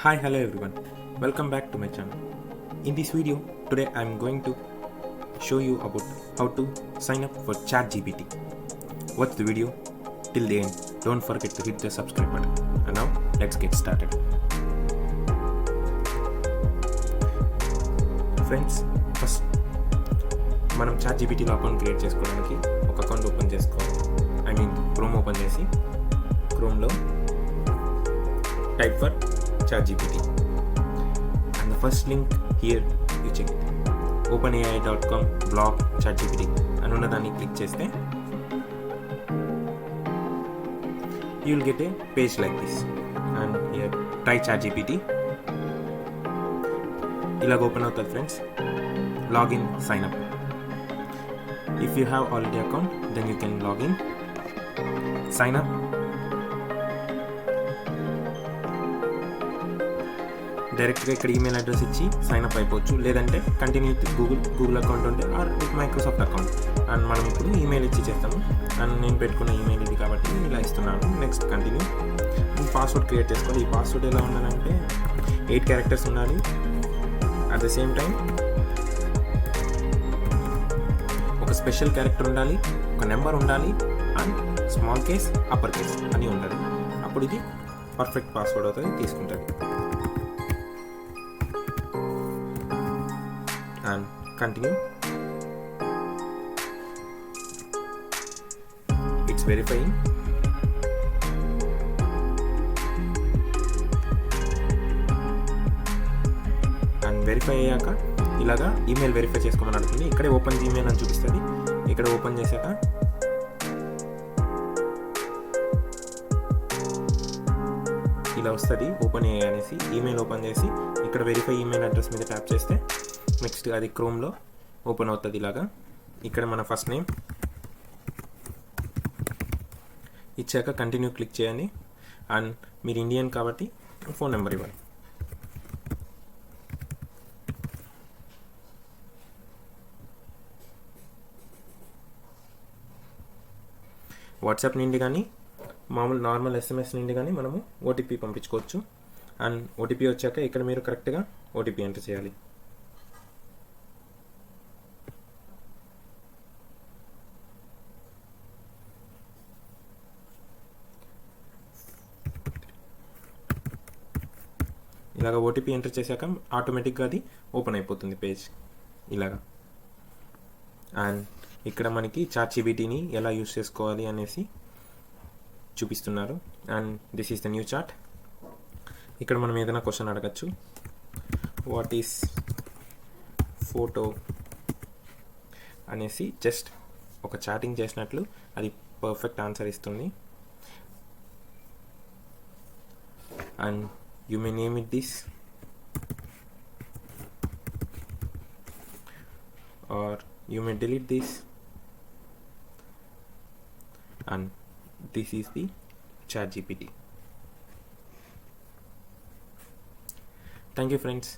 Hi, hello everyone. Welcome back to my channel. In this video, today I am going to show you about how to sign up for ChatGPT. Watch the video till the end. Don't forget to hit the subscribe button. And now, let's get started. Friends, first మనం ChatGPTలో account create చేసుకోవడానికి ఒక account open చేసుకోవాలి. Chrome open చేసి క్రోమ్లో type for ChatGPT and the first link here you check it openai.com blog ChatGPT అని ఉన్నదాన్ని click చేస్తే you will get a page like this and here try ChatGPT ఇలాగ open అవుతుంది friends. login sign up. If you have already account then you can log in, sign up. డైరెక్ట్గా ఇక్కడ email address ఇచ్చి sign up అయిపోవచ్చు, లేదంటే continue with Google account ఉంటే or with Microsoft account. And మనం ఇప్పుడు ఈమెయిల్ ఇచ్చి చేస్తాము. అండ్ నేను పెట్టుకున్న ఈమెయిల్ ఇది కాబట్టి ఇలా ఇస్తున్నాను. Next continue. పాస్వర్డ్ క్రియేట్ చేసుకోవాలి. ఈ పాస్వర్డ్ ఎలా ఉండాలంటే 8 క్యారెక్టర్స్ ఉండాలి. అట్ ద సేమ్ టైం ఒక స్పెషల్ క్యారెక్టర్ ఉండాలి, ఒక నెంబర్ ఉండాలి, and small case upper case అని ఉండాలి. అప్పుడు ఇది పర్ఫెక్ట్ పాస్వర్డ్ అవుతుంది, తీసుకుంటుంది. And continue. It's verifying. And verify అయ్యాక ఇలాగా ఈమెయిల్ వెరిఫై చేసుకోమని అడుగుతుంది. ఇక్కడే ఓపెన్ జీమెయిల్ అని చూపిస్తుంది. ఇక్కడ ఓపెన్ చేశాక ఇలా వస్తుంది ఓపెన్ అనేసి. ఈమెయిల్ ఓపెన్ చేసి ఇక్కడ వెరిఫై ఈమెయిల్ అడ్రస్ మీద ట్యాప్ చేస్తే నెక్స్ట్ అది క్రోమ్లో ఓపెన్ అవుతుంది ఇలాగా. ఇక్కడ మన ఫస్ట్ నేమ్ ఇచ్చాక కంటిన్యూ క్లిక్ చేయండి. అండ్ మీరు ఇండియన్ కాబట్టి ఫోన్ నెంబర్ ఇవ్వాలి. వాట్సాప్ నుండి కానీ నార్మల్ SMS నుండి కానీ మనము ఓటీపీ పంపించుకోవచ్చు. అండ్ ఓటీపీ వచ్చాక ఇక్కడ మీరు కరెక్ట్గా ఓటీపీ ఎంటర్ చేయాలి. ఇలాగ ఓటీపీ ఎంటర్ చేశాక ఆటోమేటిక్గా అది ఓపెన్ అయిపోతుంది పేజ్ ఇలాగా. అండ్ ఇక్కడ మనకి ChatGPTని ఎలా యూస్ చేసుకోవాలి అనేసి చూపిస్తున్నారు. And this is the new chat. ఇక్కడ మనం ఏదైనా క్వశ్చన్ అడగచ్చు. వాట్ ఈస్ ఫోటో అనేసి జస్ట్ ఒక చాటింగ్ చేసినట్లు అది పర్ఫెక్ట్ ఆన్సర్ ఇస్తుంది. And you may name it this or you may delete this, and this is the ChatGPT. Thank you friends.